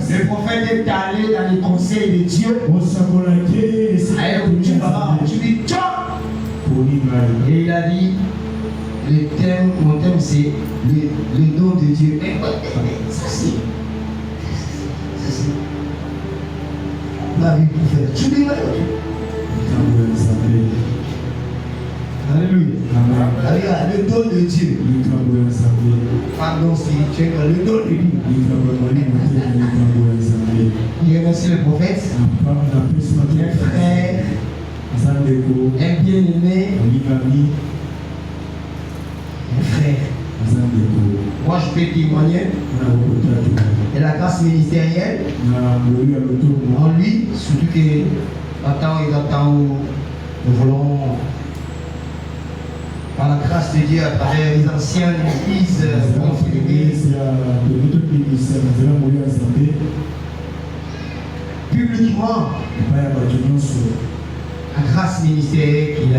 Le prophète est allé dans les conseils de Dieu. Tu dis tiens. Et il a dit, mon thème c'est le don de Dieu. Ça c'est. La vie pour faire. Tu dis alléluia. Le don de Dieu. Pardon spirituel, le don de Dieu. Il remercie le prophète, un frère, un bien-aimé, un frère. Moi je peux témoigner de la grâce ministérielle en lui, surtout que maintenant il attend où nous voulons, par la grâce de Dieu, à travers les anciennes églises confirmées, publiquement, la grâce ministérielle qu'il a.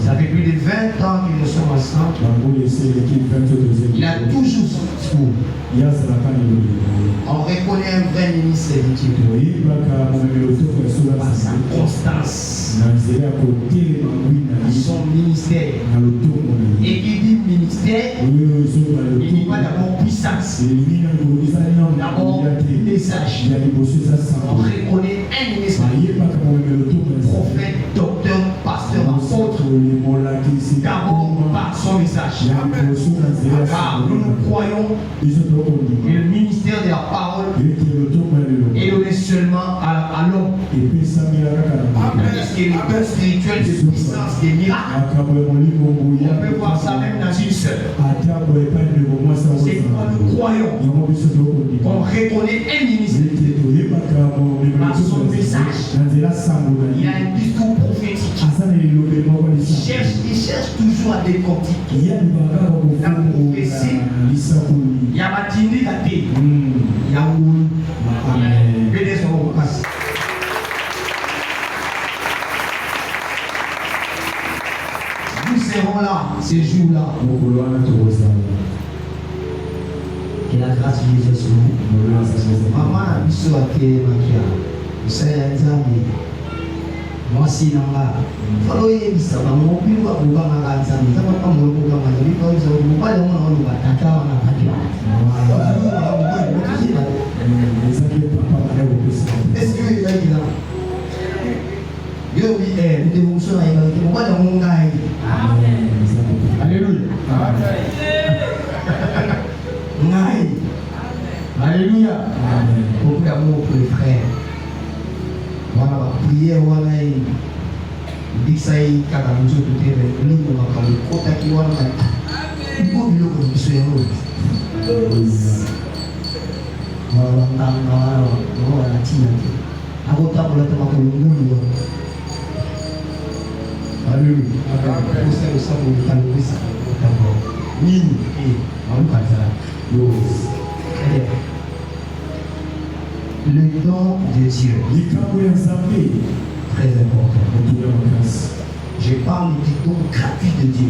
Ça fait plus de 20 ans qu'ils nous sommes ensemble. Il a toujours son discours. On reconnaît un vrai ministre de Dieu par sa constance, son ministère. Et qui dit ministère, il dit pas d'abord puissance, d'abord message. On reconnaît un ministre, prophète, docteur, pasteur, apôtre, d'abord par son message. Car nous croyons que le ministère de la parole est donné seulement à l'homme. Parce que le don spirituel de puissance des miracles, on peut voir ça même dans une sœur. C'est quand nous croyons qu'on reconnaît un ministre par son message. Il y a un discours prophétique. Il cherche toujours à décortiquer la prophétie. Il y a Matindi Kate. Il y a Oulu. Nous serons là, ces jours-là. Que la grâce de Jésus soit sur nous. Maman, nous sommes à Kémakia. Nous sommes à Nzambi. Moi, si nous sommes là. Follow him, ça va m'occuper. Nous sommes à Nzambi. Ça va pas m'occuper. Nous sommes à est-ce que il va dire là? Yo oui, nous devons se faire. Nous pas dans mon gars. Amen. Alléluia. Amen. Alléluia. Pour l'amour pour les frères. Voilà la prière, voilà. Il dit ça, il y a quand nous autres tout est nous on va comme côté qui voilà. Il faut que nous soyons heureux. Le don de Dieu, très important. Je parle du don gratuit de Dieu.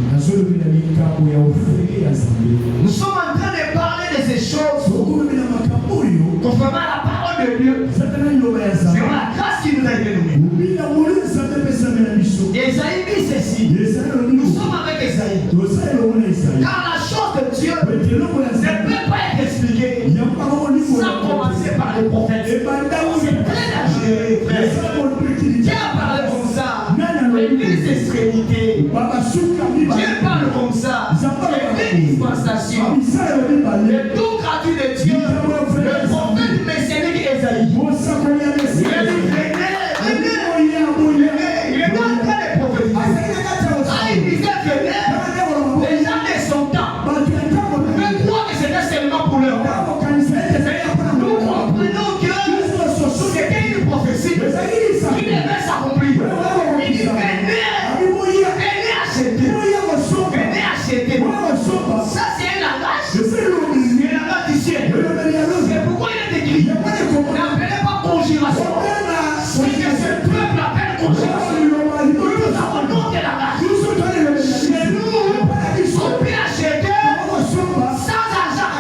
Nous sommes en train de parler de ces choses conformément à la parole de Dieu. C'est la grâce qui nous a été donnée. Esaïe dit ceci. Nous sommes avec Esaïe. Car la chose de Dieu ne peut pas être expliquée sans commencer par les prophètes. C'est très dangereux, frère. Dieu a parlé comme ça. L'église est sérénité. Dieu parle comme ça. L'église dispensation. Le don gratuit de Dieu. Le prophète messianique Esaïe. Il est dans le cas des prophètes. Ah, il disait venez. Les gens de son temps. Je crois que c'était seulement pour leur temps. Nous comprenons que c'était une prophétie qui devait s'accomplir. Il dit venez acheter. Venez acheter. Ça c'est un langage. C'est un langage du ciel. C'est pourquoi il est écrit. N'appelez pas conjuration. Parce que ce peuple appelle conjuration. Nous avons d'autres langages. Chez nous, on peut acheter sans argent.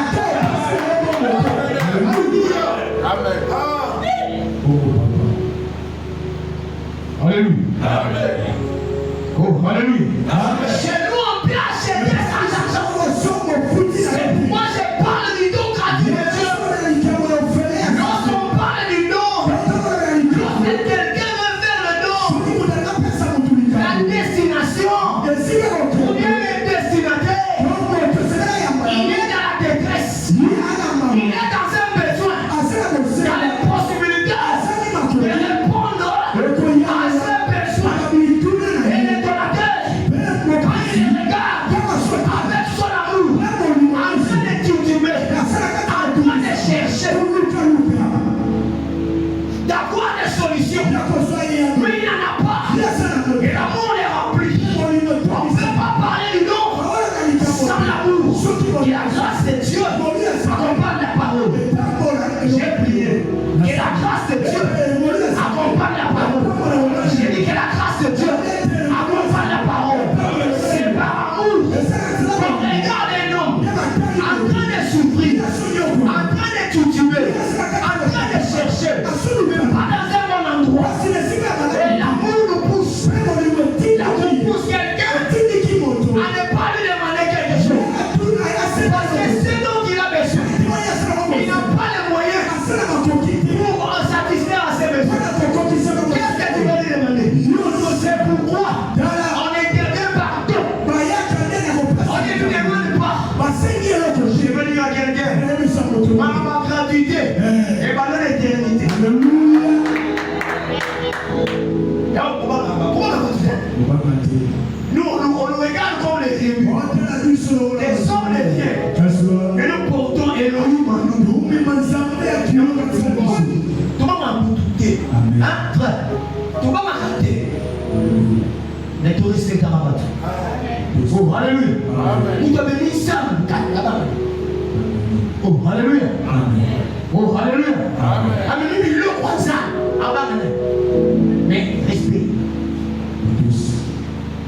Oh, alléluia. Vous avez mis ça là-bas. Oh, alléluia. Oh, alléluia. Amen. Le croissant. Mais respect.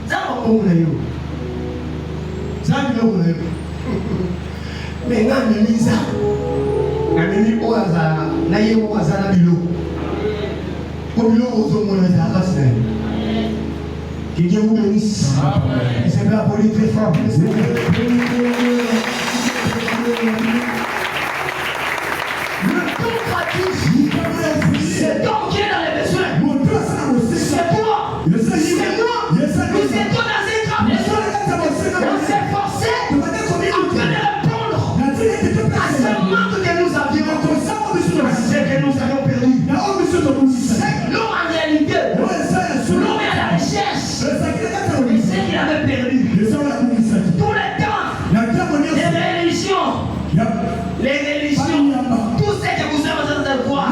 Ça va vous le ça va vous le mais n'a mis ça. N'a mis au hasard. N'a eu au hasard à bilo. Comme l'eau aux hommes de la race. Que Dieu vous bénisse. Et c'est bien pour lui très fort. Le don gratuit, c'est don qui est dans les besoins. C'est toi. C'est moi. Nous étions dans un grand besoin. On s'est forcé afin de répondre à ce manque que nous avions. À ce que nous avions perdu. L'homme en réalité, l'homme est à la recherche. Et ce qu'il avait perdu. Tous les temps, les religions, tout ce que vous avez besoin de voir,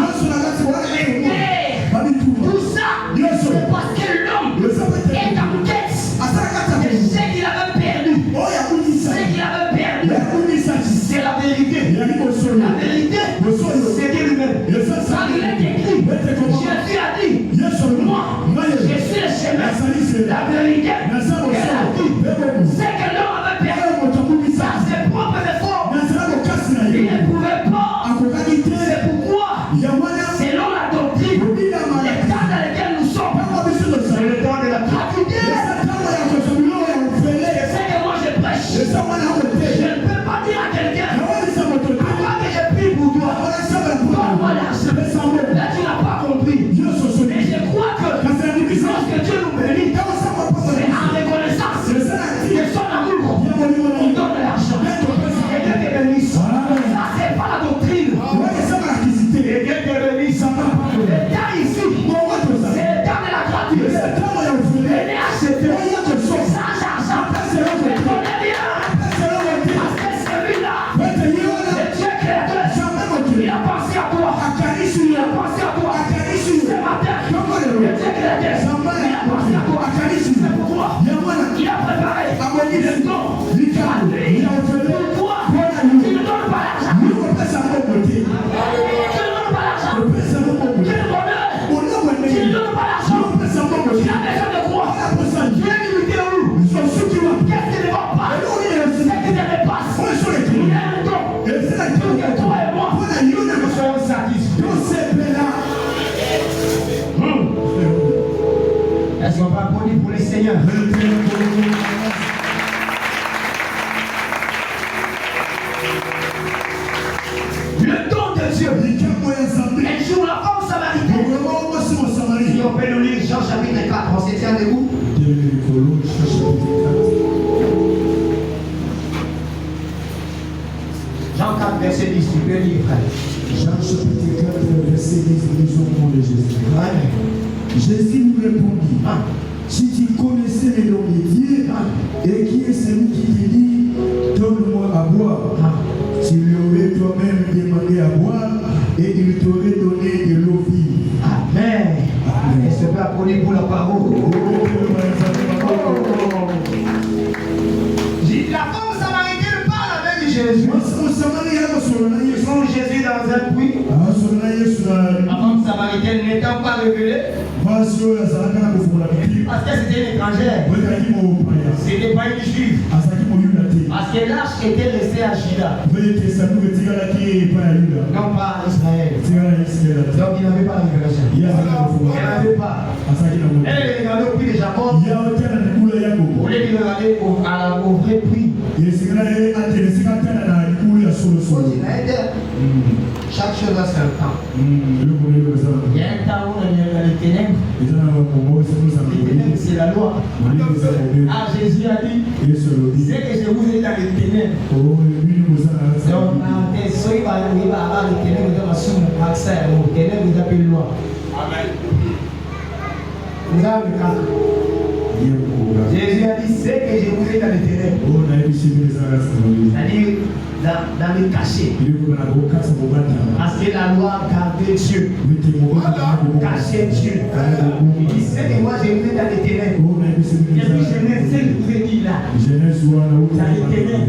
les guerres, tout ça, c'est parce que l'homme est en quête de ce qu'il avait perdu. Ce qu'il avait perdu, c'est la vérité. La vérité, c'est Dieu lui-même. Quand il est écrit, Jésus a dit, moi, je suis le chemin, la vérité et la vie. C'est que l'homme avait perdu par ses propres efforts. Il ne pouvait pas. C'est pourquoi, selon la doctrine, l'état dans lequel nous sommes, c'est le temps de la gratuité. C'est ce que moi je prêche. Je ne peux pas dire à quelqu'un, avant que je prie pour toi, donne-moi l'argent. Là tu n'as pas compris. Mais je crois que lorsque Dieu nous bénit, c'est en reconnaissance de son amour. Il donne l'argent. Et Dieu te bénisse. Ça c'est pas la doctrine. Et Dieu te bénisse. L'état ici, c'est l'état de la gratuité. Venez acheter sans argent. Prenez bien. Parce que celui-là, le Dieu créateur, il a pensé à toi. Il a pensé à toi. Ce matin, le Dieu créateur, il a pensé à toi. C'est pourquoi il a préparé le don. Pourquoi tu ne donnes pas l'argent? Tu ne donnes pas l'argent. Tu ne donnes pas l'argent. Tu as besoin de quoi? Tu es limité où? Qu'est-ce qui ne va pas? Ce qui te dépasse. Il y a un don. Pour que toi et moi, nous soyons satisfaits. Est-ce qu'on va applaudir pour les seigneurs? Le don de Dieu. Un jour, la femme samaritaine. Si on peut nous lire Jean chapitre 4, on se tient debout. Jean 4, verset 10, tu peux lire, frère. Jean chapitre 4, verset 10, lisons au nom de Jésus. Jésus nous répondit, si tu connaissais les noms de Dieu, et qui est celui qui te dit, donne-moi à boire, tu lui aurais toi-même demandé à boire, et il t'aurait donné de l'eau vive. Amen. Et se peut applaudir pour la parole. La femme samaritaine parle avec Jésus. Ils Jésus dans un puits. La femme samaritaine n'étant pas révélée. Parce que c'était une étrangère. C'était pas une juive. Parce que l'arche était laissée à Juda. Non pas à Israël. Donc il n'avait pas la révélation. Elle n'avait pas. Elle regardait au puits de Jacob. Au lieu de regarder au vrai puits. Chaque chose a son temps. Il y a un temps où on est dans les ténèbres. Les ténèbres, c'est la loi. Ah, Jésus a dit, c'est que je vous ai dans les ténèbres. Donc, soyez pas arrivé à avoir les ténèbres dans son accès. Les ténèbres, vous appelez loi. Amen. Vous avez le cas. Jésus a dit, c'est que je vous ai dans les ténèbres. C'est-à-dire, dans le cachet. Parce que la loi gardait Dieu. Cachait Dieu. Il dit, c'est que moi je vous ai dans les ténèbres. Et puis je ne sais ce que vous ai dit là. Ça l'éternel.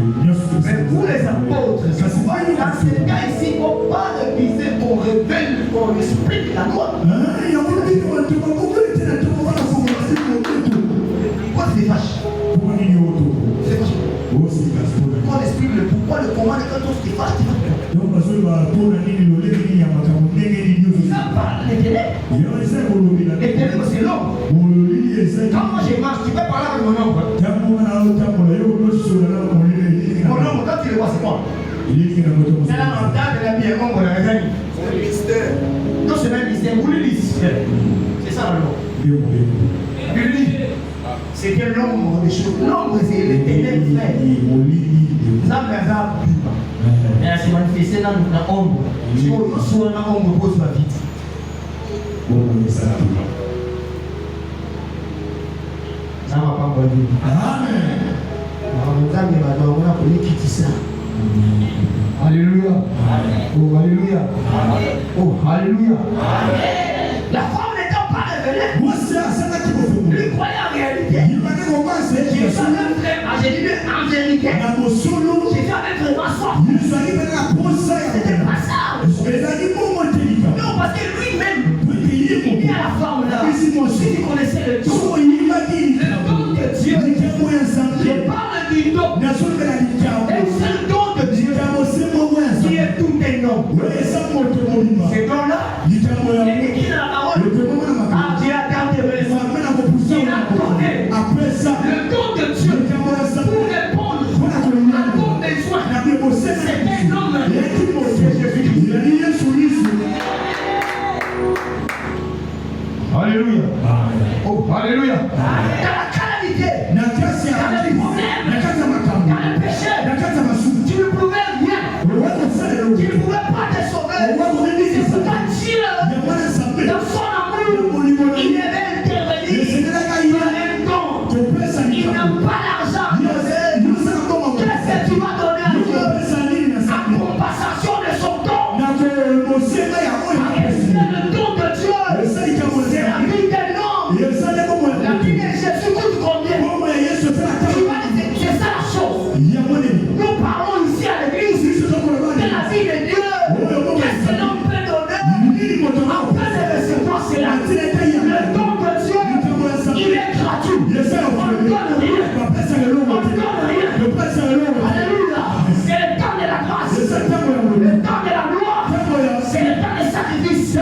Mais pour les apôtres, dans ce cas ici, on parle de disait qu'on révèle, qu'on explique la loi. Pourquoi c'est vache? C'est vache. Pourquoi on explique le pourquoi, le comment, et quand on se fâche, tu vas ça parle l'éternel. L'éternel, c'est l'homme. Quand moi je marche, tu peux parler avec mon ombre. Mon ombre, quand tu le vois, c'est quoi? C'est la mentale de la vie, ombre, la réalité. C'est un mystère. Non, c'est un mystère. Vous le lisez. C'est ça le nom. C'est que l'ombre des choses. L'ombre, c'est l'éternel frère. Ça, mais ça, elle s'est manifestée dans l'ombre. Si on soit dans l'ombre, pose ma vie. Ça va pas me dire. Amen. Alléluia. Oh, alléluia. Oh, alléluia. La femme n'étant pas révélée, lui croyait en réalité. J'ai fait un frère, j'ai dit en vérité. J'ai fait un frère maçon. C'était pas ça. Non, parce que lui-même, il dit à la femme là, si tu connaissais le don de Dieu, je parle du don. Et c'est le don de Dieu qui est tout un homme. Ce don-là, il est écrit dans la parole. Ah, Dieu a gardé mes enfants. Il a donné le don de Dieu pour répondre à ton besoin. C'est un homme. C'est Jésus-Christ. Alléluia. Oh, alléluia. Dans la calamité, dans les problèmes, dans le péché, tu ne pouvais rien. Tu ne pouvais pas te sauver. C'est pourquoi Dieu, dans son amour, il devait intervenir. Il a un don. Il n'a pas l'argent. Qu'est-ce que tu vas donner à Dieu en compensation de son don? C'est le don de Dieu. C'est la vie d'un homme. La vie de Jésus coûte combien? C'est ça la chose. Nous parlons ici à l'église de la vie de Dieu. Qu'est-ce que l'homme peut donner? Après de recevoir cela, le don de Dieu, il est gratuit. On ne donne rien. On ne donne rien. Alléluia. C'est le temps de la grâce. Le temps de la gloire. C'est le temps des sacrifices.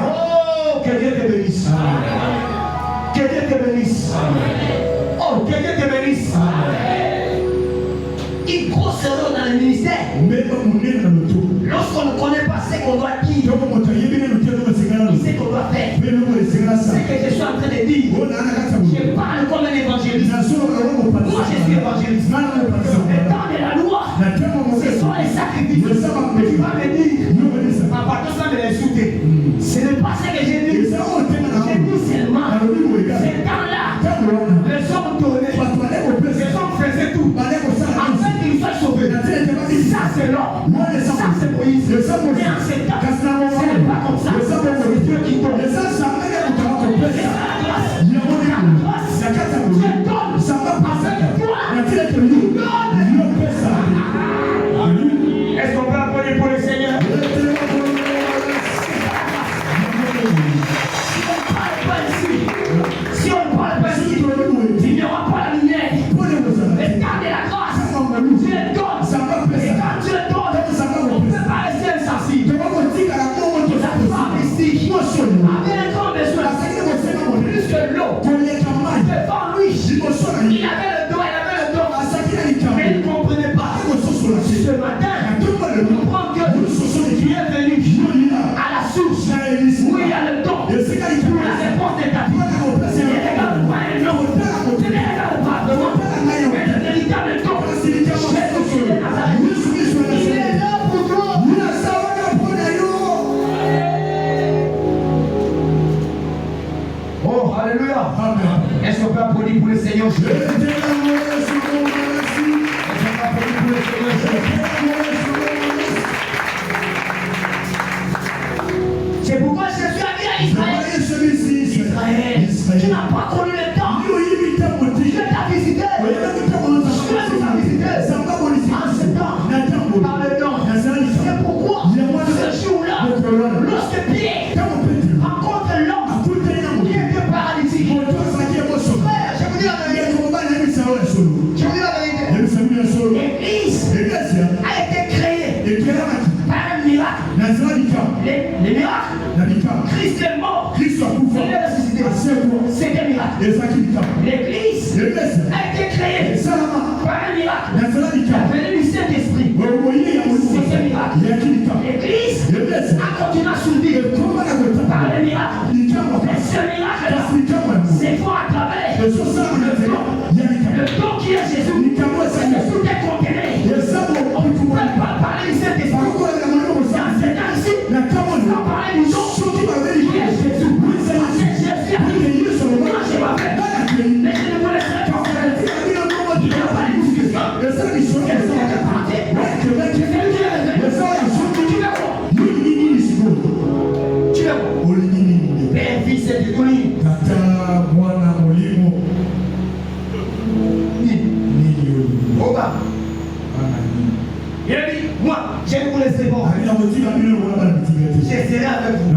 Oh, que Dieu te bénisse. Que Dieu te bénisse. Oh, que Dieu te bénisse. Une grosse erreur dans le ministère. Lorsqu'on ne connaît pas ce qu'on doit dire, ce qu'on doit faire, ce que je suis en train de dire, je parle comme un évangéliste. Moi, je suis évangéliste. Le temps de la loi, ce sont les sacrifices. Tu vas me dire, papa, tout ça me l'insulter. Ce n'est pas ce que j'ai dit. J'ai dit seulement, ces temps-là, les hommes donnaient, les hommes faisaient tout, afin qu'ils soient sauvés. Ça, c'est l'homme. Ça, c'est Moïse. Mais en ces temps, ce n'est pas comme ça. C'est Dieu qui donne. C'est la grâce. Dieu donne. Afin que toi, tu donnes. Est-ce qu'on peut applaudir pour le Seigneur? Si on ne parle pas ici, il n'y aura pas la lumière. Le temps de la grâce, Dieu donne. Et quand Dieu donne, on ne peut pas rester insensible. La femme ici avait un grand besoin, plus que l'eau. Devant lui, il avait le don, mais il ne comprenait pas. Ce matin, on comprend que Dieu est venu à la source où il y a le don pour la réponse de ta vie. Tu ne regardes pas un homme, tu ne regardes pas devant, mais le véritable don, Jésus de Nazareth, il est là pour toi. Oh, alléluia. Est-ce qu'on peut applaudir pour le Seigneur? Est-ce qu'on peut applaudir pour le Seigneur? C'est pourquoi Jésus a dit à Israël, Israël, tu n'as pas connu le temps. Dieu t'a visité. Tu dis la vérité. L'église a été créée par un miracle. Les miracles. Christ est mort. Il est ressuscité. C'est un miracle. L'église a été créée par un miracle. La venue du Saint-Esprit. C'est un miracle. L'église a continué à survivre par le miracle. Et ce miracle-là, c'est fort à travers le don qui est Jésus. C'est tout est contenu. On ne peut pas parler du Saint-Esprit. Dans cet temps ici, on va parler du don qui est Jésus. C'est Jésus. Moi, je vais faire. Mais je ne vous laisserai pas faire. Il n'y a pas de discussion. C'est parti. Tu veux quoi? Tu veux quoi? Père, fils et de Dieu. Oba. Il a dit, moi, je ne vous laisserai pas. Je serai avec vous.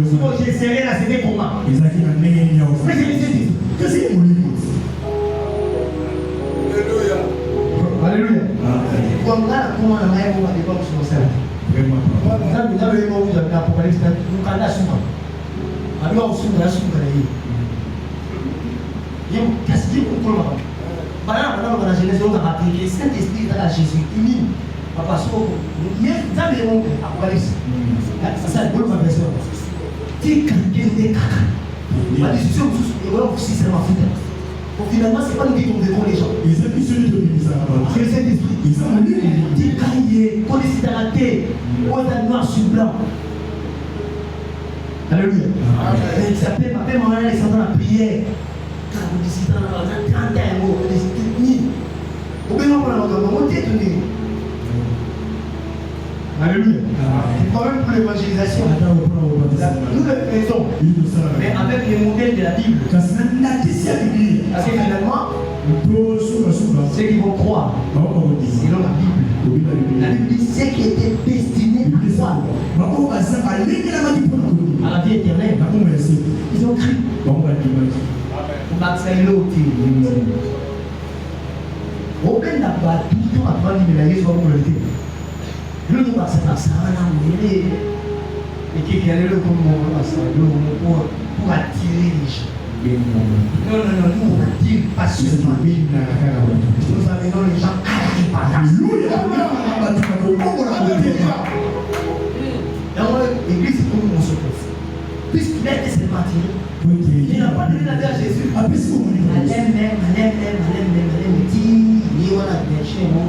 Sinon, je serai là, c'était pour moi. Mais je l'ai dit. Que c'est pour lui? Alléluia. Comme là, comment on a maillé pour la dépense sur le cerveau. Vous avez vu où vous avez l'Apocalypse, vous avez la souma. Alors, vous avez la souma. Il y a un casting pour le moment. Pendant la Genèse, on a rappelé le Saint-Esprit dans la Jésus. Uni. Parce que vous avez vu l'Apocalypse. Ça, c'est une bonne version. Tu quelqu'un de caca. La décision, vous si c'est ma faute. Finalement, ce n'est pas nous qui convaincons les gens. C'est le Saint-Esprit. Tu cahiers, qu'on décide d'arrêter. On est noir sur blanc. Alléluia. Il s'appelle ma père, maman, elle est dans la prière. Quand vous décidez dans la 31 mots, vous décidez de vous pouvez pas on est étonné. Alléluia. C'est quand même pour l'évangélisation. Nous le faisons. Mais avec les modèles de la Bible. Parce que finalement, ceux qui vont croire, selon la Bible. La Bible dit ce qui était destiné à croire. À la vie éternelle. Ils ont cru. Pour baptiser l'autre. Au ben d'abord, tout le temps avant de me soit pour le dire. Le nom va se passer à la et qui est le pour attirer les gens. Non, nous on attire passionnément. Nous amenons les gens à la l'église est comme on se pose. Puisqu'il a été séparé, il n'a pas donné la vie à Jésus. Il y a un chez moi.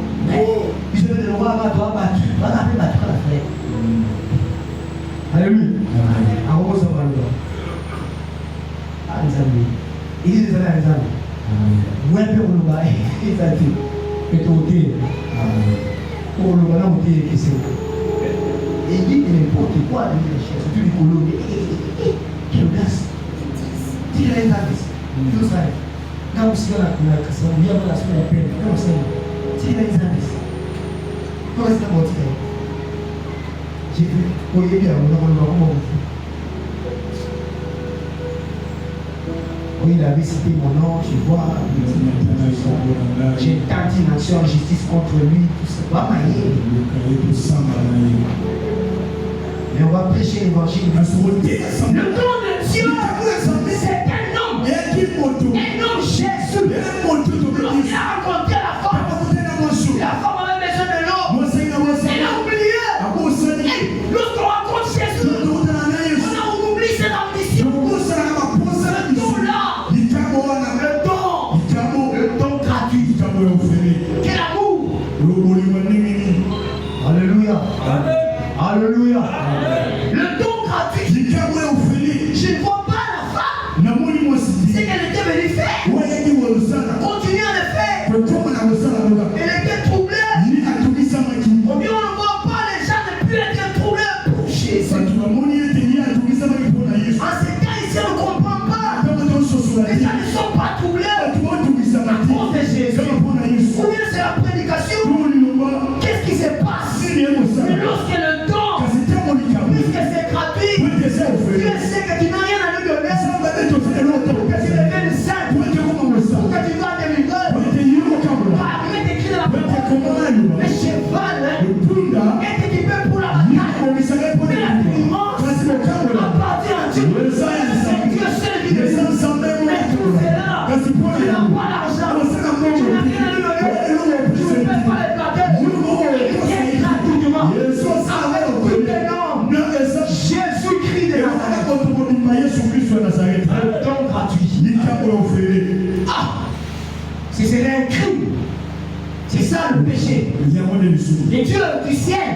Puis je vais le voir à toi, battu. Va t'appeler battu à la frère. Alléluia. À vous, ça va le ah, les amis. Il dit les amis. Vous êtes pour le bail. Il a dit. Et tu es pour le bail, on dit que c'est. Il dit n'importe quoi de l'échelle. C'est une colonie. Quelle audace. Dis les amis. Tout ça. Quand vous savez la question, vous avez la semaine de peine. Quand vous savez, dis les amis. Comment est-ce que vous dites? J'ai vu, vous voyez bien, vous avez comment vous faites. Oui, il avait cité mon nom, tu vois. J'ai tenté une action en justice contre lui, tout ça. Va mailler. Mais on va prêcher l'évangile. Le nom de Dieu, c'est un homme. Un homme Jésus. Lorsqu'il a rencontré la femme, la femme avait besoin de l'eau. Elle a oublié. Lorsqu'on rencontre Jésus, on oublie ses ambitions. Le don gratuit. Quel amour. Alléluia. Alléluia. Le don gratuit. Je ne vois pas la femme. C'est qu'elle était venue faire. Continue à le faire. Elle était troublée. Ou bien on ne voit pas les gens ne plus être troublés pour Jésus. En ces cas ici, on ne comprend pas. Les gens ne sont pas troublés à cause de Jésus. Ou bien c'est la prédication. Qu'est-ce qui se passe? Mais lorsque le don, puisque c'est gratuit, Dieu sait que tu n'as rien à lui donner. Pour que tu deviennes saint. Pour que tu vas délivrer. C'est ça le péché. Et Dieu du ciel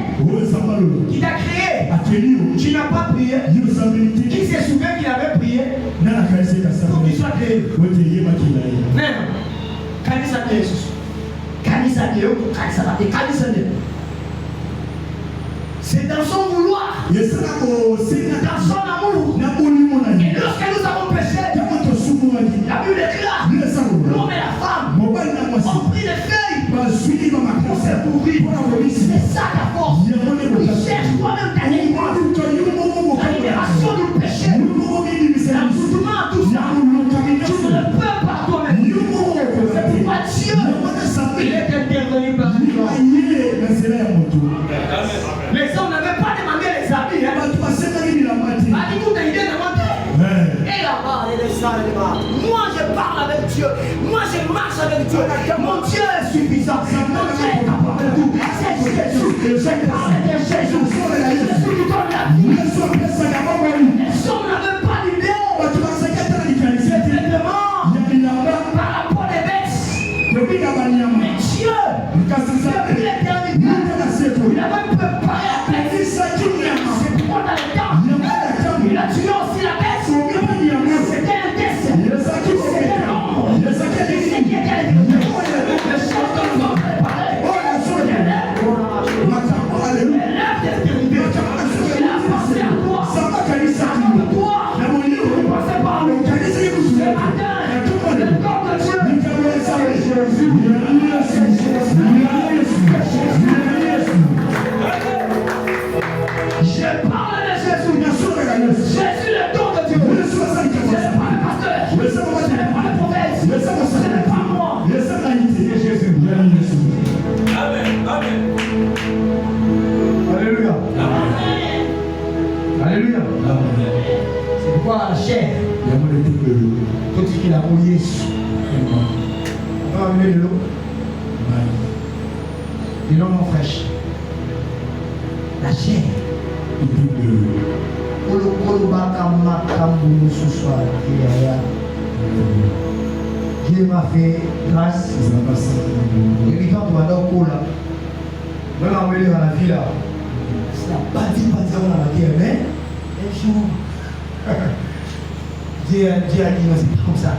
qui t'a créé, tu n'as pas prié, qui s'est souvient qu'il avait prié pour qu'il soit créé. Même, c'est dans son vouloir, dans son amour. Et lorsque nous avons péché, la Bible déclare, l'homme et la femme ont pris les feuilles pour se couvrir. C'est ça ta force. Il cherche toi-même ta délivrance, la libération du péché, l'accoutumement à tout ça. Tu ne le peux pas toi-même. C'est pourquoi Dieu, il est intervenu par toi. Les hommes n'avaient pas demandé les habits. Et là-bas, moi je parle avec Dieu. Moi je marche avec Dieu. Mon Dieu est suffisant. Mon Dieu est capable de tout. C'est Jésus. Je parle de Jésus. Jésus qui donne la vie. Les hommes n'avaient pas d'idée. C'est simplement par rapport des bêtes. Mais Dieu, depuis l'éternité, il avait préparé la paix. C'est pourquoi dans le temps, il a tué aussi la bête. C'était un test. C'était l'ombre. C'était ce qui était le chef de l'homme préparé. L'œuvre d'éternité. Il a pensé à toi. À toi. Il est passé par nous. Ce matin, le corps de Dieu. Je parle de Jésus. Jésus le don de Dieu. Ce n'est pas le pasteur. Ce n'est pas le prophète. Ce n'est pas moi. C'est Jésus. Amen. Amen. Alléluia. Alléluia. C'est pourquoi la chair, tout ce qu'il a mouillé, on va amener de l'eau. De l'eau non fraîche. La chair. Dieu m'a fait grâce. Et puis quand tu vas dans le coup là, on va m'emmener dans la vie là. C'est la bâtie dans la terre, mais un jour, Dieu a dit, non, c'est pas comme ça.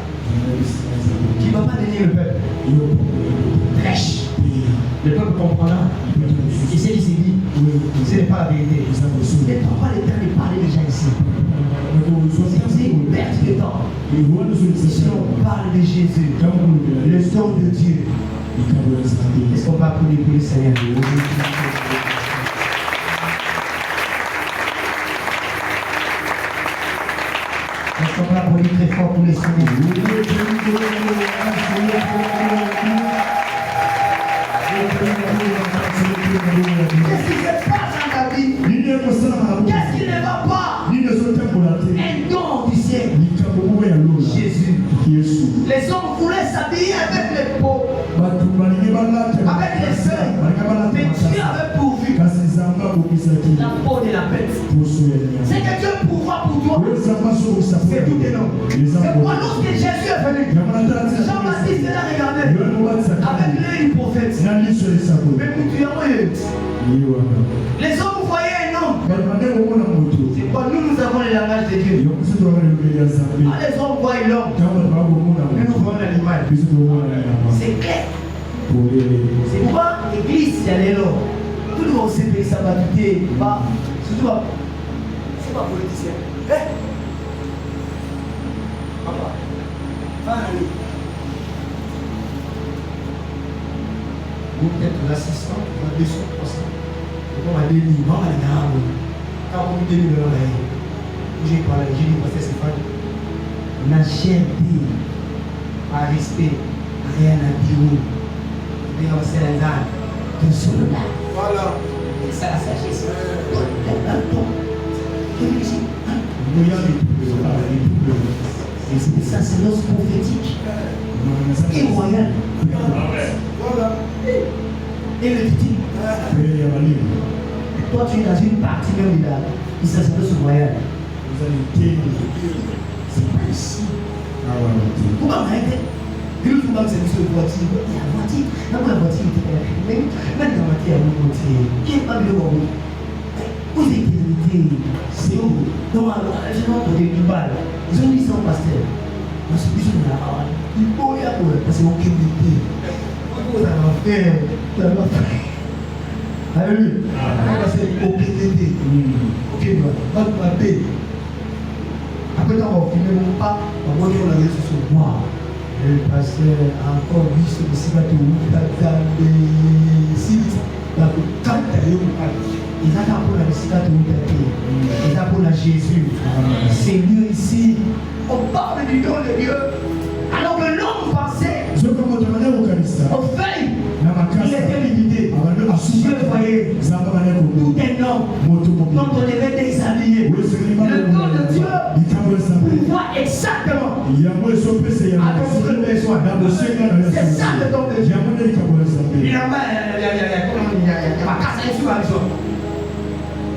Tu ne vas pas donner le peuple. Prêche. Le peuple comprendra. Et c'est qui s'est dit, ce n'est pas la vérité. Ne prends pas le temps de parler déjà ici. C'est une perte de temps. Si on parle de Jésus, le don de Dieu, est-ce qu'on va appeler pour le Seigneur? Est-ce qu'on va appeler très fort pour le Seigneur? Qu'est-ce qui se passe dans ta vie? Qu'est-ce qui ne va pas? Un don du ciel. Jésus. Les hommes voulaient s'habiller avec les peaux, avec les feuilles, mais Dieu avait pourvu la peau de la bête. C'est que Dieu pourvoit pour toi. C'est tout énorme. C'est pourquoi lorsque Jésus est venu, Jean-Baptiste l'a regardé avec l'œil du prophète. Mais les hommes voyaient un homme. C'est pourquoi nous avons le langage de Dieu. Les hommes voient l'homme. Nous voyons l'animal. C'est clair. C'est pourquoi l'église, il y a les lots. Tout le monde sait que ça va douter. Surtout, c'est pas politicien. Papa, va aller. Ou peut-être l'assistant, la 200, 300. On va délivrer, on va aller là. Quand on dit délivrer, on va aller. J'ai parlé, j'ai dit, parce que c'est pas. La chair dit, par respect, rien à dire. Mais on sait les ânes de ce là. Voilà. Et ça, la sagesse. Et c'est ça, c'est l'os prophétique. Et royal. Voilà. Et le petit. Toi, tu es dans une partie même de la. Il sacerdoce royal. C'est pas ici. Pourquoi m'arrêter? Il faut que c'est une voiture. La voiture, la voiture était Mais dans ma terre, vous montez. Qui est pas de vous? Vous êtes éternité. C'est où? Non, je n'ai pas de Dubaï. Ils ont dit ça au pasteur. On se dit sur la parole. Il faut y avoir parce que vous êtes vous avez fait. Vous avez fait. Alléluia. Parce que au PTT. Ok, votre papier. Après, quand on filme mon pas, on voit qu'on a des choses sur moi. Le pasteur a encore vu ce que c'est bateau. Ils ont pour la visite ils ont pour la Jésus. Seigneur ici, on parle du don de Dieu. Alors que l'homme pensait au fait, il était limité. Dieu voyait tout un homme dont on devait déshabiller. Le don de Dieu pour voir exactement à notre besoin. C'est ça le don de Dieu. Il y a ma casse à la maison.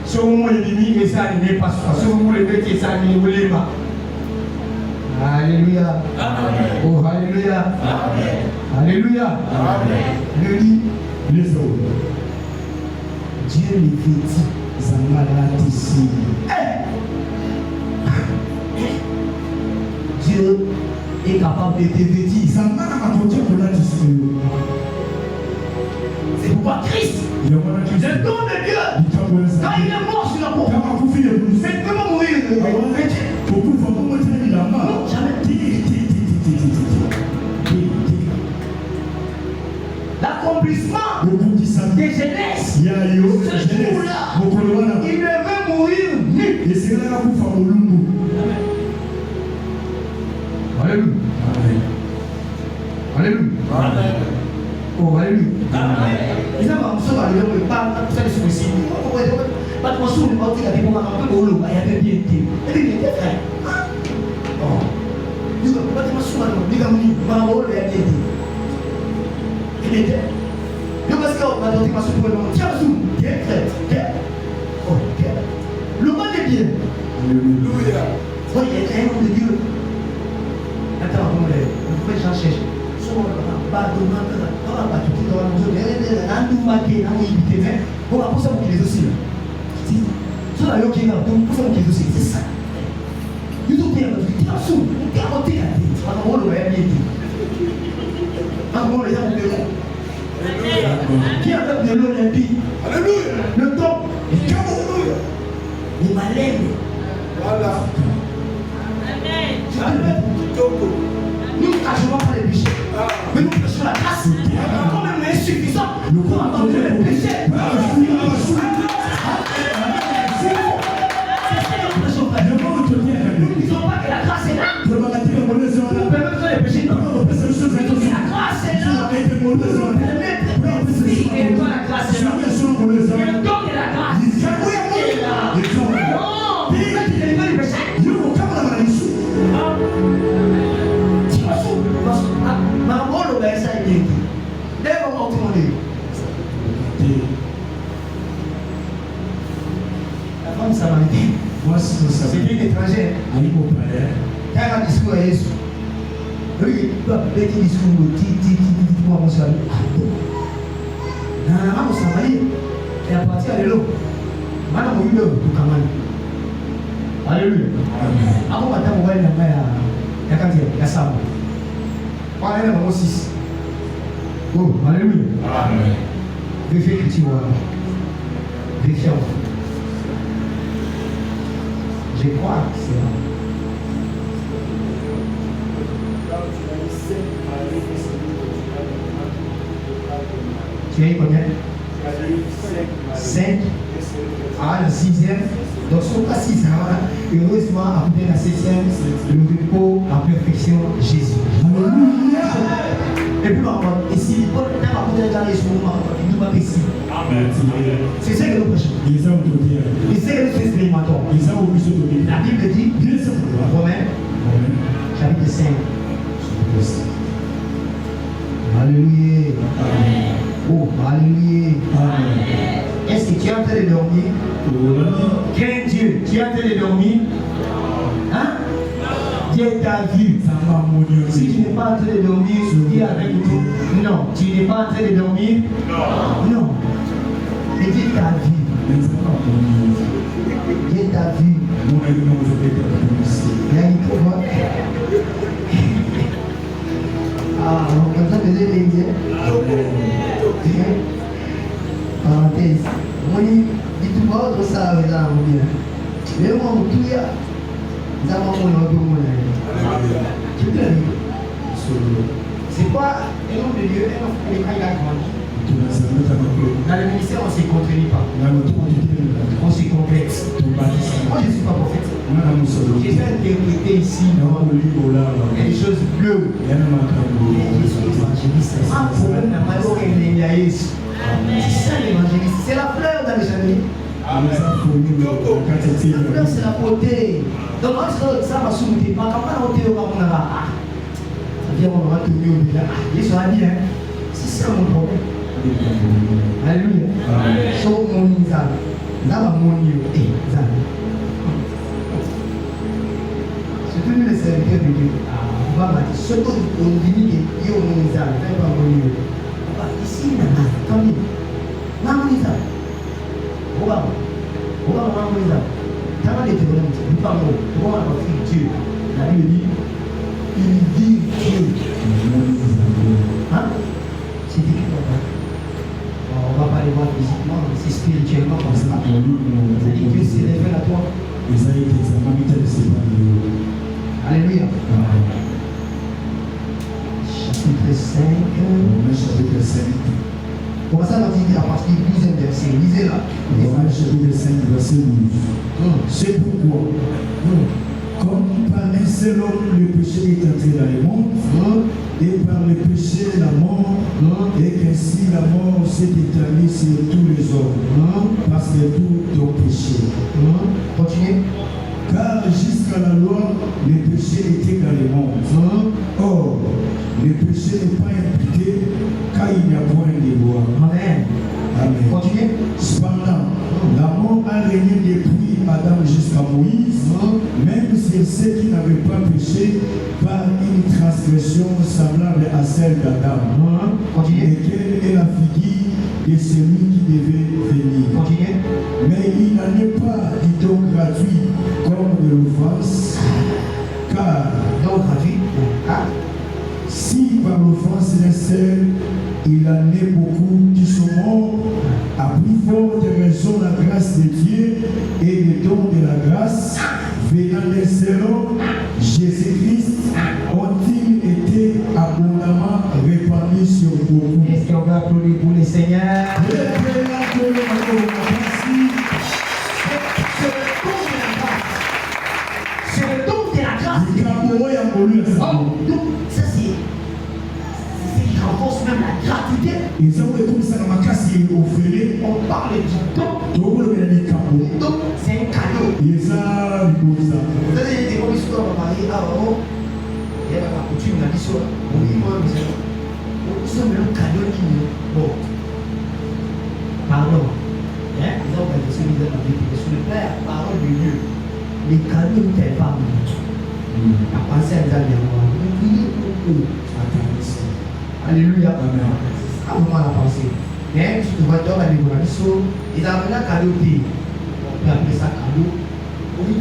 Si vous voulez les ça n'est pas ça. Si vous voulez mettre ça, vous voulez pas. Alléluia. Oh, alléluia. Alléluia. Le lit, les autres. Dieu les vêtit, ça m'a la ici. Dieu est capable de te vêtir. Ça m'a la c'est pourquoi Christ, le don de Dieu, quand il est mort sur la croix, c'est comment mourir. Non, jamais. L'accomplissement des jeunesse, ce jour-là, il devait mourir nu. Alléluia. Alléluia. Oh, alléluia. Les hommes sont arrivés au pas ça les soucis. Pas de mention de partir avec moi un peu au lot, il y avait bien été. Et puis il était frère. Oh. Dis pas de mention de gamini, ma rôle est bien été. Il était. Le parce qu'on va donner ma soupe pour le monde. Tiens sous, tiens frère. Oh, tiens. Le monde est bien. Alléluia. Oui, il est un homme de Dieu. Attends, on peut chercher. On va pousser pour les aussi. C'est ça. C'est ça. Il faut bien tu as sous, tu as côté la tête. On va le voir bien. On va le voir. Qui a fait de l'Olympie? Alléluia. Le temps. Les malènes. Voilà. Amen. Nous ne cachons pas les péchés, mais nous prêchons la grâce. Quand même insuffisant pour entendre les péchés. Nous ne disons pas que la grâce est là. Nous permettons les péchés. La grâce est là. Et toi, la grâce est là. Et le don de la grâce est là. Non, tu veux délivrer les péchés. Ma rôle est ça. D'ailleurs, on va demander. La femme samaritaine, c'était une étrangère. Quand elle a discours à Jésus, oui, il a petit discours, moi, mon salut. Nana, mon samaritaine, elle est partie à l'élo. Madame, on lui donne tout quand même. Alléluia. Avant, madame, on va aller dans la main à la salle. Parlez dans 6. Oh, alléluia. Amen. Vérifiez que tu vois. Vérifiez. Je crois que c'est là. Tu as eu combien? 5. Ah, le 6e. Donc, ce n'est pas 6. Heureusement, après la 7e, le repos en perfection, Jésus. Alléluia. Et puis, et si Paul n'a pas pu regarder ce moment, il ne va pas ici. Amen. C'est ça que nous prêchons. Et c'est que nous expérimentons. La Bible dit, Romains, chapitre 5. Alléluia. Oh, alléluia. Est-ce que tu es en train de dormir? Crains Dieu. Tu es en train de dormir? Hein? Dieu t'a vu. Si tu n'es pas en train de dormir, dis avec nous. Non, tu n'es pas en train de dormir. Non. Et dis ta vie. Dis ta vie. Ah, comme ça, faisait les biens. Parenthèse. Moi, dis-tu pas, ça, avec la bien. Mais moi, tout y a. Ça m'a mon nom. C'est pas un homme de Dieu, un homme qui a grandi. Dans le ministère, on ne se contredit pas. On se complète. Moi, je ne suis pas prophète. J'ai fait interpréter ici il y a des choses bleues. Et je suis évangéliste. Un problème n'a pas été. C'est ça l'évangéliste. C'est la fleur dans les jardins. La fleur, c'est la beauté. Donc, moi, ça va soumettre. Pas comme on a on va tenir au delà. Il sera bien. C'est ça mon problème. Alléluia. So mon izal. Là mon yo. Izal. C'est tout le serviteur de Dieu. On va dire ce qu'on dit que yo mon izal. Fais pas mon yo. Ici là. Comme dit. Mon izal. Mon izal. Quand on est devant nous, pas moi. Comment on va faire Dieu? La Bible dit il dit Dieu. Hein? C'est écrit comme ça. On ne va pas les voir physiquement, c'est spirituellement comme ça. C'est-à-dire que c'est révélatoire. Alléluia. Chapitre 5. Comment ça va dire à partir du 12e verset? Lisez-la. Chapitre 5, verset 12. C'est pourquoi. Comme par un seul homme le péché est entré dans le monde, et par le péché la mort, et qu'ainsi la mort s'est établie sur tous les hommes, parce que tout ont péché. Continuez. Car jusqu'à la loi, le péché était dans le monde. Or, le péché n'est pas imputé, car il n'y a point de loi. Amen. Amen. Continuez. Cependant, la mort a régné depuis Adam jusqu'à Moïse, même sur ceux qui n'avaient pas péché par une transgression semblable à celle d'Adam, laquelle est la figure de celui qui devait venir. Mais il n'en est pas du don gratuit comme de l'offense, car si par l'offense d'un seul, il en est beaucoup qui sont morts, à plus forte raison la grâce de Dieu et le don de la grâce venant d'un seul homme, Jésus-Christ, ont-ils été abondamment répandus sur beaucoup. Est-ce qu'on va applaudir pour le Seigneur? C'est le don de la grâce. Donc, ça c'est ce qui renforce même la gratuité. On parle du don. Donc, c'est un cadeau. Vous avez des bonnes histoires à marier. Ah, oh, il y a la coutume, la histoire. Nous sommes le cadeau qui nous. Bon. Pardon. Ils ont fait ce qu'ils ont dit. Sur le père, parole de Dieu. Les cadeaux ne t'aiment pas. La pensée est dans les mots. Alléluia. À moment la pensée. Mais si tu vois dans la libération, ils ont un cadeau. On peut appeler ça cadeau. Oui,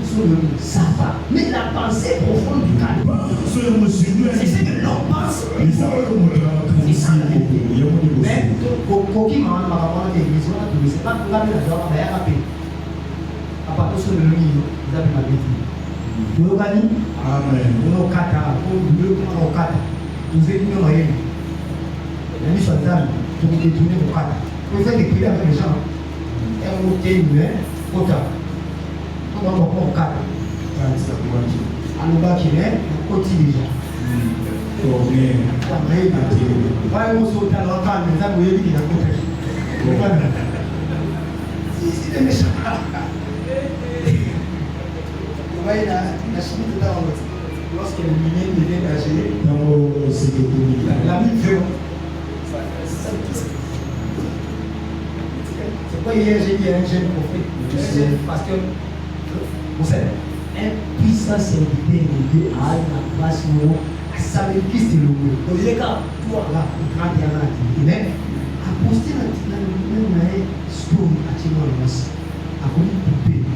ça va. Mais la pensée profonde du cadeau, c'est ce que l'on pense. C'est ça la vérité. Mais pour qui m'a demandé des visions, c'est pas pour la vie de la joie, mais à paix. À partir de l'île, ils avaient ma bêtise. Nous avons Amen. Nous avons 4 ans, nous avons 4 ans. Nous avons rien. La mission de l'âme, nous avons détourné nos 4 ans. Nous faisons des prières avec les gens. Et on a été autant. Nous avons encore 4 ans. Alors, qui est quotidien. Why was so tell our time that we are in a country? La chimie de lorsque le milieu est dégagé, la vie fait. C'est pourquoi hier j'ai dit à un jeune prophète, parce que vous savez, un puissant serviteur de Dieu a une place où ça veut dire c'est le mot. Donc il est là, toi là, quand il y a l'activité, mais à poster la même story à Tino Lemas, à connaître poupée.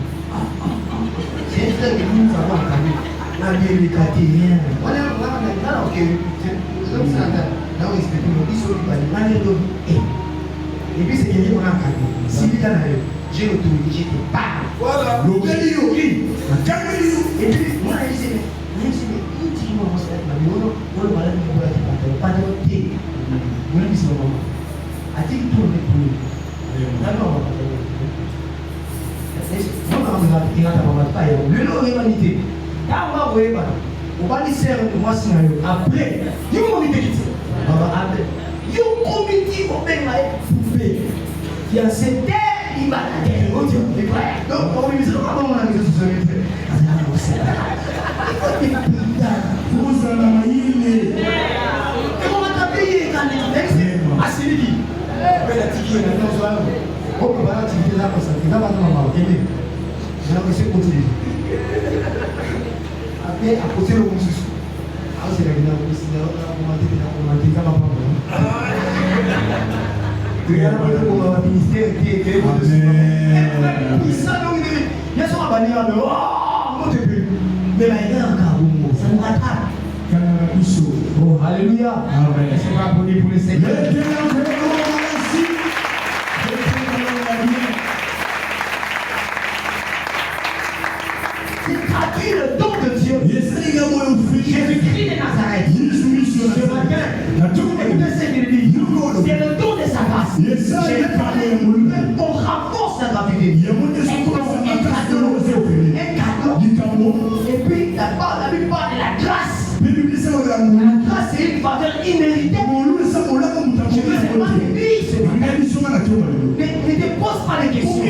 C'est un frère que nous avons entendu. La vérité, rien. On est là, ok. Comme ça, là, on explique, on dit sur le bas, et puis c'est gagné pour un cadeau. Si tu as j'ai l'autorité, je te parle. Voilà. Le cadeau, oui. Et puis, moi, je sais, moi, on se lève, on va aller pour la tête, pas de thé. On est ici au moment. A-t-il tout le pour lui? D'accord, on va pas. Non, on va dire à la pas. Le nom de l'humanité. Quand on va voir, on va lui servir de moi scénario. Après, il y a un comité qui dit. Après, il y a un comité pour faire la poupée. Il y a cette terre, il va la terre. Donc, on lui dit, comment on a mis ce soir? Vous en avez eu. Comment on va payer quand même? Ah, c'est lui. La ticket, on va la ticket là, ça fait pas mal. J'ai l'impression de continuer. Après, à côté de mon souci. Ah, c'est la gueule, on va commenter, ça va pas. Regarde, on va ministère qui est très bon dessus. Il s'en est donné. Il y a son abonné à l'eau. Oh, mon Dieu. Mais là, il y a un carreau, ça nous rattrape. Oh, alléluia. Amen. Est-ce qu'on va abonner pour les Seigneurs? C'est traduit le don de Dieu. Jésus-Christ de Nazareth. Ce matin, écoutez ce qu'il dit. C'est le don de sa grâce. J'ai parlé qu'on renforce la gravité. Un cadeau. Et puis, la Bible parle de la grâce. La grâce, c'est une faveur imméritée. Je veux seulement te dire ce matin. Ne te pose pas de questions.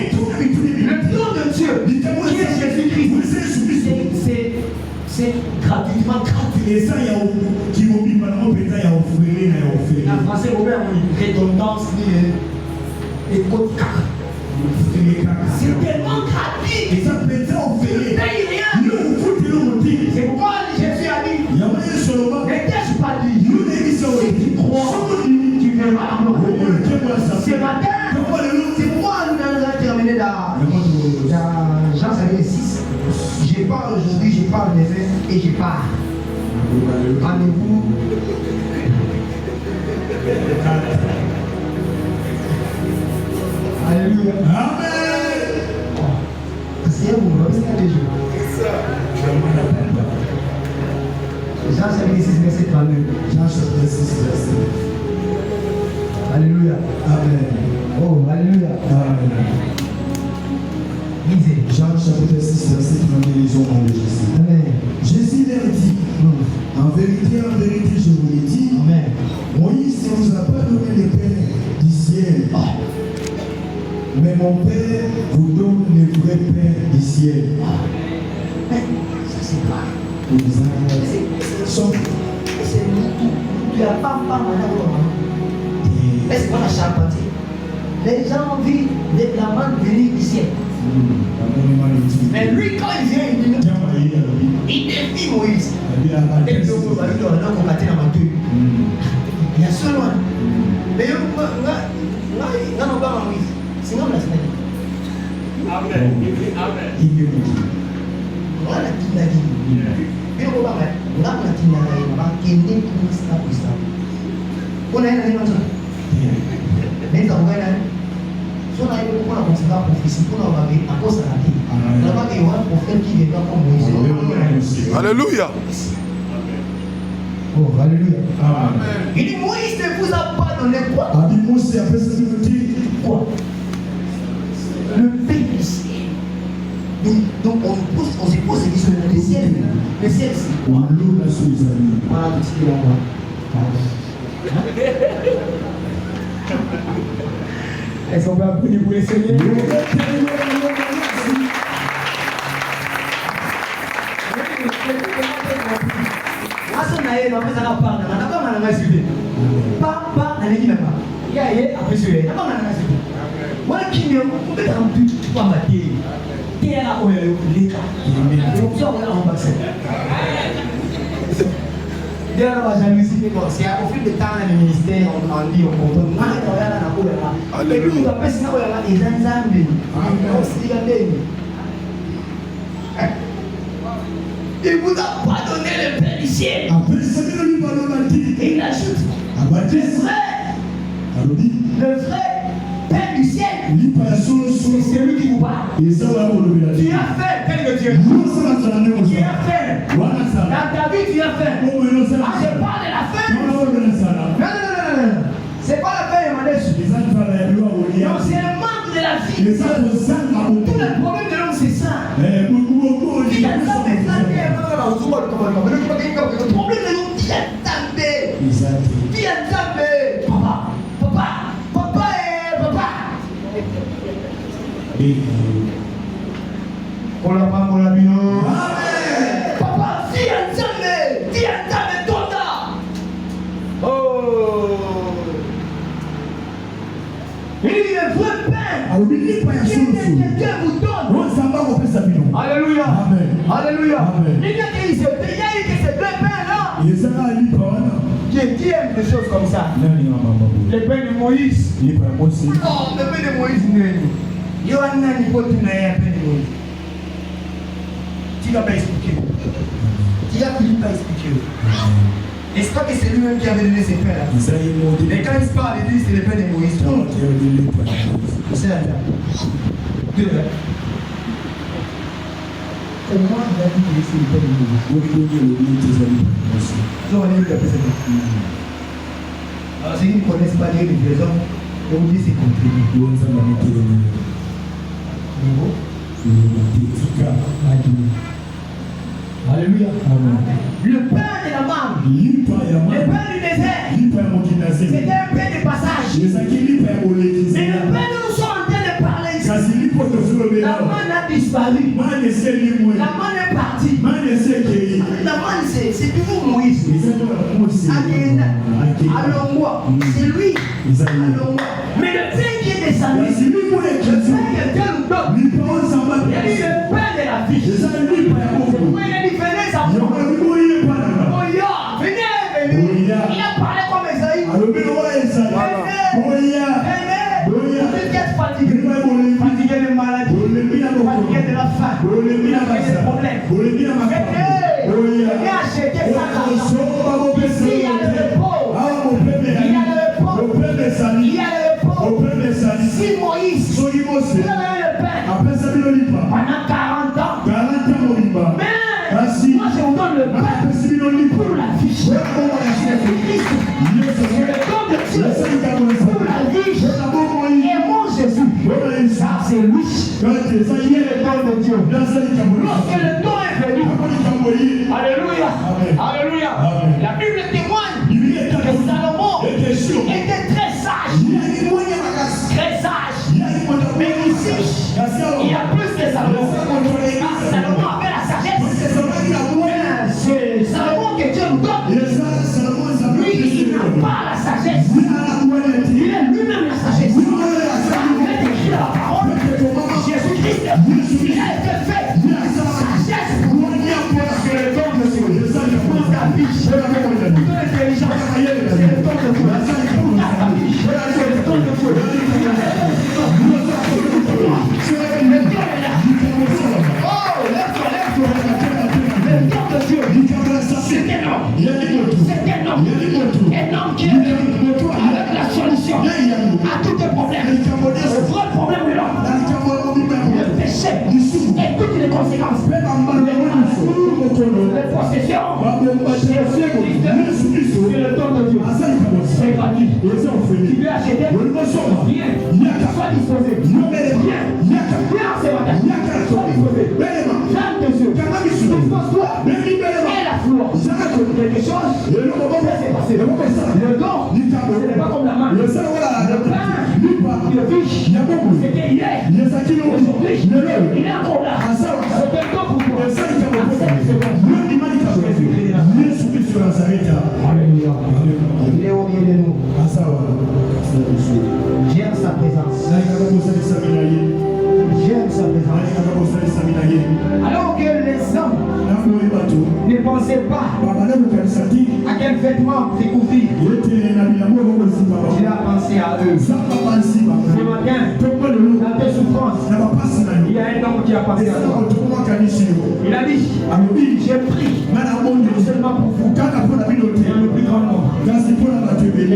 Le don de Dieu, qui est Jésus-Christ, c'est gratuitement gratuit. Et ça, il y a qui vont vivre pendant que il y a offert. En français, on dit redondance et côte caca. C'est tellement gratuit. Et ça peut être offert. Tu ne payes rien. Nous, vous foutez le motif. C'est pourquoi Jésus a dit. Il y a moyen de se lever. Ne t'ai-je pas dit? Nous, les missions, Si tu crois, tu verras la mort. Ce matin, c'est pourquoi nous allons terminer dans Jean 6. Je parle aujourd'hui, je parle des faits et je parle. Rendez-vous. Alléluia. Amen. C'est vous, c'est des jours. Jean 6, verset 32. Jean 6, verset. Alléluia. Amen. Oh, alléluia. Amen. Lisez. Jean chapitre 6, verset 32, lisons en Jésus. Amen. Jésus leur dit, en vérité, je vous le dis, Amen. Moïse ne nous a pas donné le Père du ciel. Mais mon Père vous donne le vrai Père du ciel. Ça c'est pas. Sauf c'est tu n'as pas maintenant. Est-ce qu'on a charpenté? Les gens vivent la main venir ici. Mais lui, quand il vient, il défie Moïse. Il y a seulement. Mais il y a Moïse. Sinon, la semaine. Amen. Amen. Voilà qui l'a dit. Mais on va voir. On a dit qu'on va gagner pour ça. On a un autre. Mais on va aller. Si on a eu beaucoup de conséquences pour fils, on va aller à cause de la vie. On va aller voir pour faire qui vient comme Moïse. Alléluia. Oh, alléluia. Amen. Il dit Moïse ne vous a pas donné quoi? A dit Moïse après ce qu'il dit. Quoi? Le péché. Donc on se pose des questions. Le ciel, c'est quoi? L'eau là sous les amis. Voilà tout ce qu'il y a. Est-ce qu'on va prier pour les Seigneurs? Papa, il y a après celui moi qui me peut en plus pas ma terre. Terre à l'État. Donc ça on a un vaccin. C'est au fil du temps, le ministère, on grandit, on comprend. Et puis, on appelle ça les ensembles. Il vous a pardonné le Père du ciel. Et il ajoute le vrai Père du ciel, c'est celui qui vous parle. Tu as fait, Père de Dieu. Tu as fait. Dans ta vie, tu as fait. Ah, je parle de la fin. Non. C'est pas la fin, Emmanuel. Non, c'est le manque de la vie. Tout le problème de l'homme, c'est ça. Le problème de l'homme, tu as tombé. Papa. On l'a pas pour la bino. Papa, dis ensemble, Tonda. Oh. Il dit le vrai pain. Dieu vous donne. Alléluia. Alléluia. Il dit que ces deux pains là. Qui aime des choses comme ça. Le pain de Moïse. Non, le pain de Moïse. Il y a un pain de Moïse. Tu ne vas pas expliquer. Tu n'as plus pas expliquer. Est-ce pas que c'est lui-même qui avait donné ces pains là? Et quand il parle, il dit c'est le pain de Moïse. C'est la deux. Comment il a dit que c'est le pain de Moïse? Alors ceux qui ne connaissent pas les livraisons, on dit c'est contribué. Alléluia. Le pain de la manne, le pain du désert, c'était un pain de passage. Mais le pain dont nous sommes en train de parler ici, la manne a disparu. La manne est partie. La manne, c'est toujours Moïse. Allons-moi. C'est lui. Allons-moi. Mais le pain qui est descendu, le pain que Dieu nous donne, il a dit le pain de la vie. Il a dit venez à moi. Venez. Il a parlé comme Esaïe. Venez. Vous êtes fatigué. Fatigué de maladie. Fatigué de la faim. Fatigué des problèmes. Venez acheter ça. Ici il y a le repos. Il y a le repos. Il y a le repos. Si Moïse, vous avez le pain pendant 40 ans. Mais moi je vous donne le pain pour la vie. C'est Christ. C'est le don de Dieu pour la vie. Et mon Jésus, ça c'est lui qui est le don de Dieu. Lorsque le don est venu, alléluia, alléluia, la Bible témoigne que Salomon était très sage. Très sage. Mais ici, il y a plus que Salomon. Car Salomon avait la sagesse. C'est Salomon que Dieu nous donne. Lui, il n'a pas la sagesse. Il est lui-même la sagesse. Il a écrit la parole. Jésus-Christ, il a été fait. Sagesse c'est le don de Dieu. Pour ta vie, c'est l'intelligence. C'est le don de Dieu. Pour ta vie, c'est le don de Dieu. Le don est là. Oh, lève-toi. Le don de Dieu. C'est un homme. C'est un homme. Un homme qui est avec la solution à tous tes problèmes. Le vrai problème de l'homme, le péché et toutes les conséquences. Les possessions, c'est le don de Dieu. C'est gratuit. Tu veux acheter? Viens. Sois disposé. Viens ce matin. Sois disposé. Ferme tes yeux. Dispose-toi. Et la fleur. Quelque chose s'est passé. Le don, ce n'est pas comme la main. Le pain, le fiche, c'était hier. Aujourd'hui, il est encore là. C'est un don pour toi. Alléluia. Il est au milieu de nous. J'aime sa présence. J'aime sa présence. Alors que les hommes ne pensent pensez pas à quel vêtement découvrir. Dieu a pensé à eux. Ce matin, dans tes souffrances, il y a un homme qui a pensé à toi. Il a dit, j'ai pris seulement pour vous, dans le plus grand nombre. Et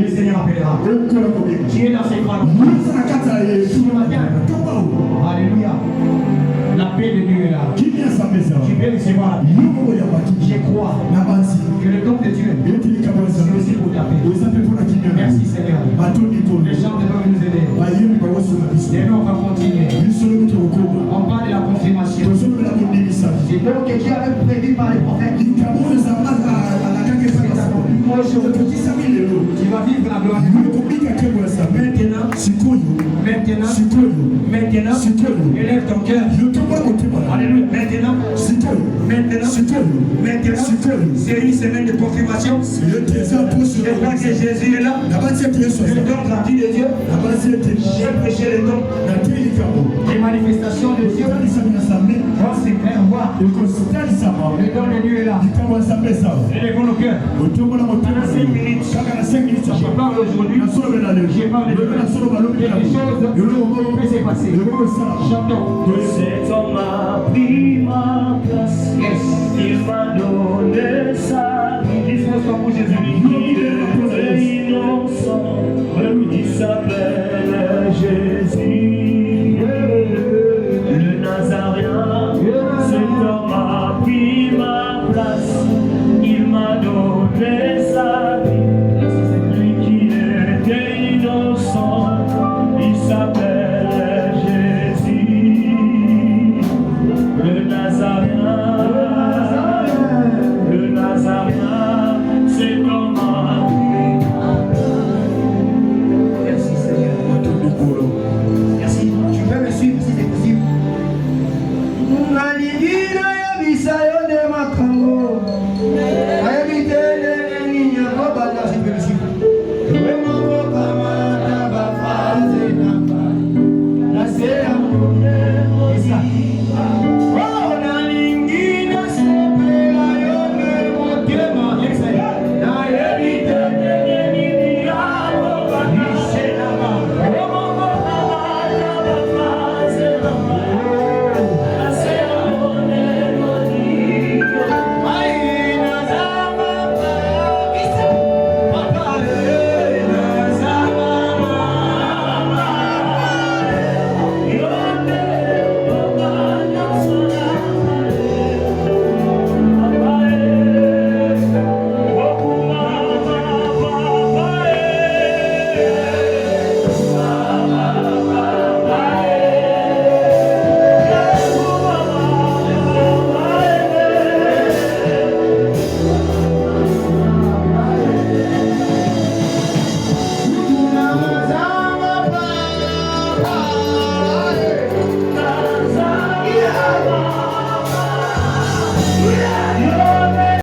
le Seigneur appellera. Tu es dans ces grands nombres. Ce matin, alléluia. La paix de Dieu est là. Tu peux recevoir la paix. Je crois que le don de Dieu c'est aussi pour ta paix. Merci Seigneur. Les gens doivent nous aider. Et nous on va continuer. On parle de la confirmation. C'est donc que Dieu avait prévu par les prophètes. Tu vas vivre la gloire de Dieu. Maintenant, élève ton cœur. Alléluia. Maintenant, c'est une semaine de confirmation. Je crois que Jésus est là. Le don gratuit de Dieu. J'ai prêché le don. Les manifestations de Dieu. Oh, c'est clair, voir. Le don de Dieu est là. Élevons nos cœurs. Pendant 5 minutes, je parle aujourd'hui. Je parle de quelque chose peut se passer. Chantons. C'est ton ma prima.